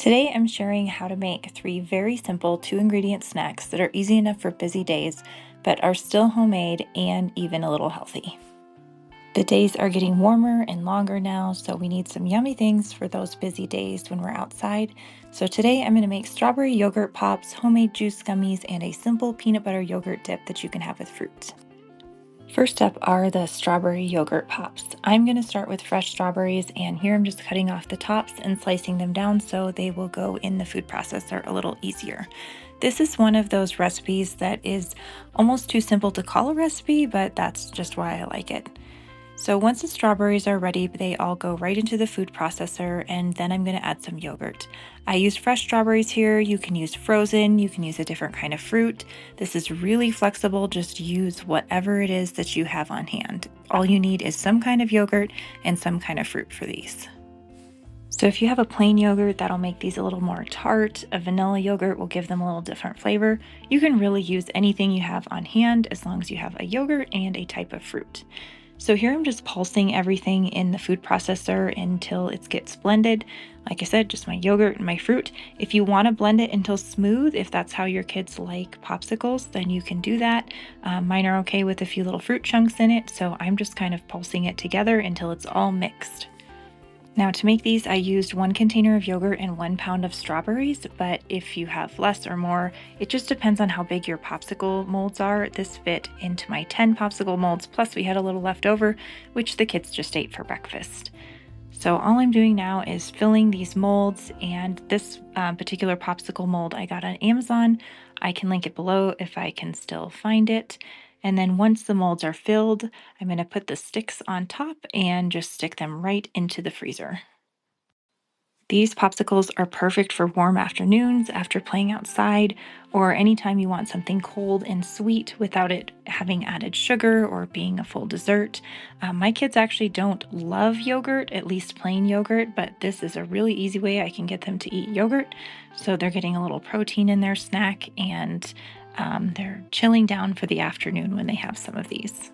Today I'm sharing how to make 3 very simple 2-ingredient snacks that are easy enough for busy days, but are still homemade and even a little healthy. The days are getting warmer and longer now, so we need some yummy things for those busy days when we're outside. So today I'm going to make strawberry yogurt pops, homemade juice gummies, and a simple peanut butter yogurt dip that you can have with fruit. First up are the strawberry yogurt pops. I'm going to start with fresh strawberries, and here I'm just cutting off the tops and slicing them down so they will go in the food processor a little easier. This is one of those recipes that is almost too simple to call a recipe, but that's just why I like it. So once the strawberries are ready, they all go right into the food processor, and then I'm going to add some yogurt. I used fresh strawberries here. You can use frozen, you can use a different kind of fruit. This is really flexible. Just use whatever it is that you have on hand. All you need is some kind of yogurt and some kind of fruit for these. So if you have a plain yogurt, that'll make these a little more tart. A vanilla yogurt will give them a little different flavor. You can really use anything you have on hand as long as you have a yogurt and a type of fruit. So here I'm just pulsing everything in the food processor until it gets blended. Like I said, just my yogurt and my fruit. If you want to blend it until smooth, if that's how your kids like popsicles, then you can do that. Mine are okay with a few little fruit chunks in it, so I'm just kind of pulsing it together until it's all mixed. Now to make these, I used 1 container of yogurt and 1 pound of strawberries, but if you have less or more, it just depends on how big your popsicle molds are. This fit into my 10 popsicle molds, plus we had a little left over, which the kids just ate for breakfast. So all I'm doing now is filling these molds, and this particular popsicle mold I got on Amazon. I can link it below if I can still find it. And then once the molds are filled, I'm going to put the sticks on top and just stick them right into the freezer. These popsicles are perfect for warm afternoons after playing outside, or anytime you want something cold and sweet without it having added sugar or being a full dessert. My kids actually don't love yogurt, at least plain yogurt, but this is a really easy way I can get them to eat yogurt. So they're getting a little protein in their snack, and they're chilling down for the afternoon when they have some of these.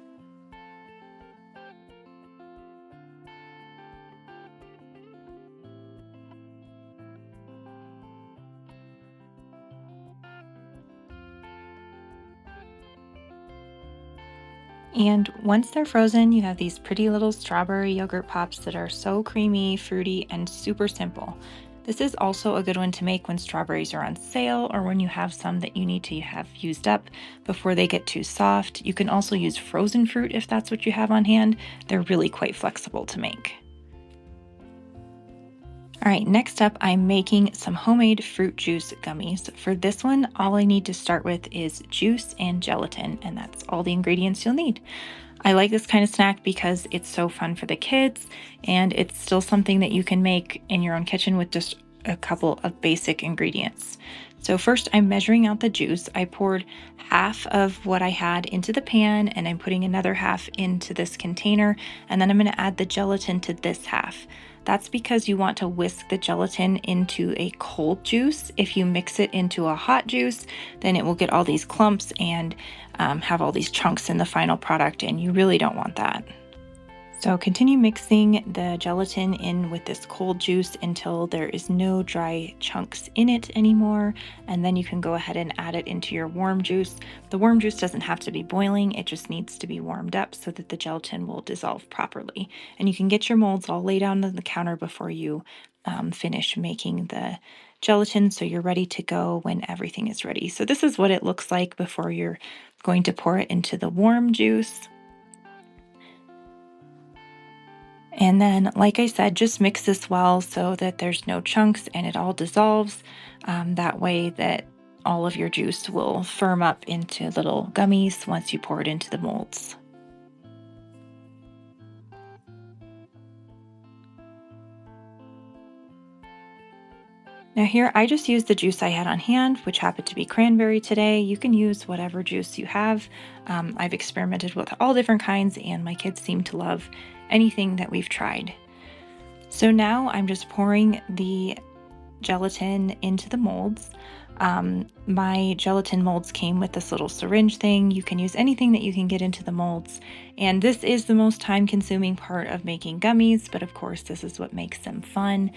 And once they're frozen, you have these pretty little strawberry yogurt pops that are so creamy, fruity, and super simple. This is also a good one to make when strawberries are on sale or when you have some that you need to have used up before they get too soft. You can also use frozen fruit if that's what you have on hand. They're really quite flexible to make. All right, next up, I'm making some homemade fruit juice gummies. For this one, all I need to start with is juice and gelatin, and that's all the ingredients you'll need. I like this kind of snack because it's so fun for the kids, and it's still something that you can make in your own kitchen with just a couple of basic ingredients. So first, I'm measuring out the juice. I poured half of what I had into the pan, and I'm putting another half into this container, and then I'm going to add the gelatin to this half. That's because you want to whisk the gelatin into a cold juice. If you mix it into a hot juice, then it will get all these clumps and have all these chunks in the final product, and you really don't want that. So continue mixing the gelatin in with this cold juice until there is no dry chunks in it anymore, and then you can go ahead and add it into your warm juice. The warm juice doesn't have to be boiling, it just needs to be warmed up so that the gelatin will dissolve properly. And you can get your molds all laid out on the counter before you finish making the gelatin, so you're ready to go when everything is ready. So this is what it looks like before you're going to pour it into the warm juice. And then, like I said, just mix this well so that there's no chunks and it all dissolves. That way that all of your juice will firm up into little gummies once you pour it into the molds. Now here, I just used the juice I had on hand, which happened to be cranberry today. You can use whatever juice you have. I've experimented with all different kinds, and my kids seem to love anything that we've tried. So now I'm just pouring the gelatin into the molds. My gelatin molds came with this little syringe thing. You can use anything that you can get into the molds. And this is the most time-consuming part of making gummies, but of course, this is what makes them fun.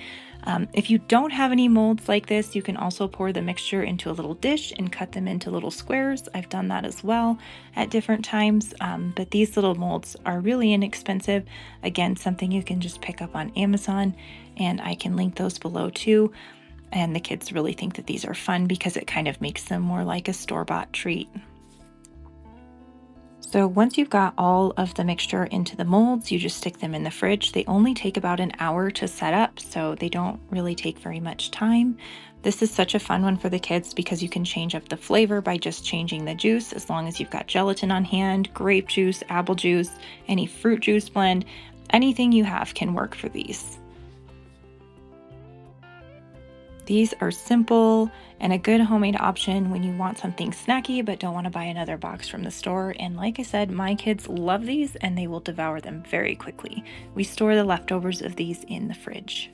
If you don't have any molds like this, you can also pour the mixture into a little dish and cut them into little squares. I've done that as well at different times, but these little molds are really inexpensive. Again, something you can just pick up on Amazon, and I can link those below too. And the kids really think that these are fun because it kind of makes them more like a store-bought treat. So once you've got all of the mixture into the molds, you just stick them in the fridge. They only take about an hour to set up, so they don't really take very much time. This is such a fun one for the kids because you can change up the flavor by just changing the juice as long as you've got gelatin on hand, grape juice, apple juice, any fruit juice blend, anything you have can work for these. These are simple and a good homemade option when you want something snacky but don't want to buy another box from the store. And like I said, my kids love these and they will devour them very quickly. We store the leftovers of these in the fridge.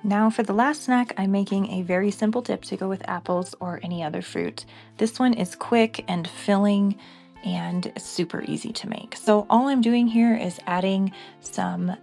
Now for the last snack, I'm making a very simple dip to go with apples or any other fruit. This one is quick and filling and super easy to make. So all I'm doing here is adding some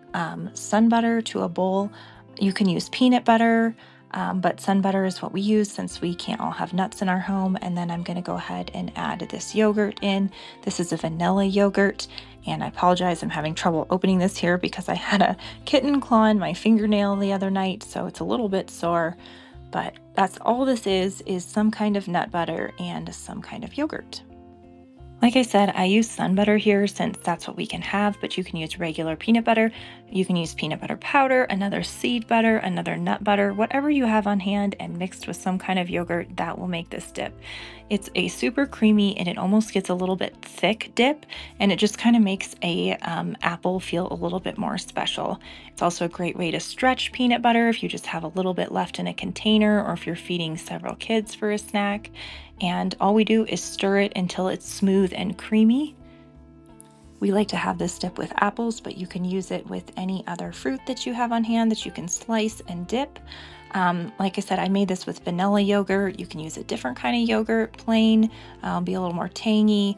sun butter to a bowl. You can use peanut butter, but sun butter is what we use since we can't all have nuts in our home. And then I'm gonna go ahead and add this yogurt in. This is a vanilla yogurt. And I apologize, I'm having trouble opening this here because I had a kitten clawing my fingernail the other night, so it's a little bit sore. But that's all this is some kind of nut butter and some kind of yogurt. Like I said, I use sun butter here since that's what we can have, but you can use regular peanut butter. You can use peanut butter powder, another seed butter, another nut butter, whatever you have on hand and mixed with some kind of yogurt, that will make this dip. It's a super creamy and it almost gets a little bit thick dip, and it just kind of makes a apple feel a little bit more special. It's also a great way to stretch peanut butter if you just have a little bit left in a container or if you're feeding several kids for a snack. And all we do is stir it until it's smooth and creamy. We like to have this dip with apples, but you can use it with any other fruit that you have on hand that you can slice and dip. Like I said, I made this with vanilla yogurt. You can use a different kind of yogurt, plain, be a little more tangy.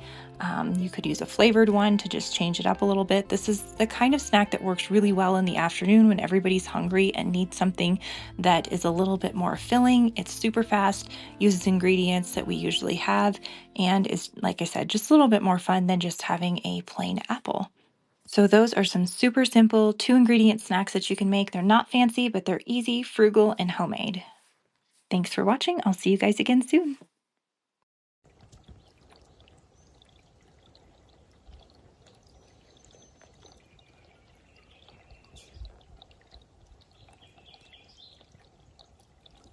You could use a flavored one to just change it up a little bit. This is the kind of snack that works really well in the afternoon when everybody's hungry and needs something that is a little bit more filling. It's super fast, uses ingredients that we usually have, and is, like I said, just a little bit more fun than just having a plain apple. So those are some super simple 2-ingredient snacks that you can make. They're not fancy, but they're easy, frugal, and homemade. Thanks for watching. I'll see you guys again soon.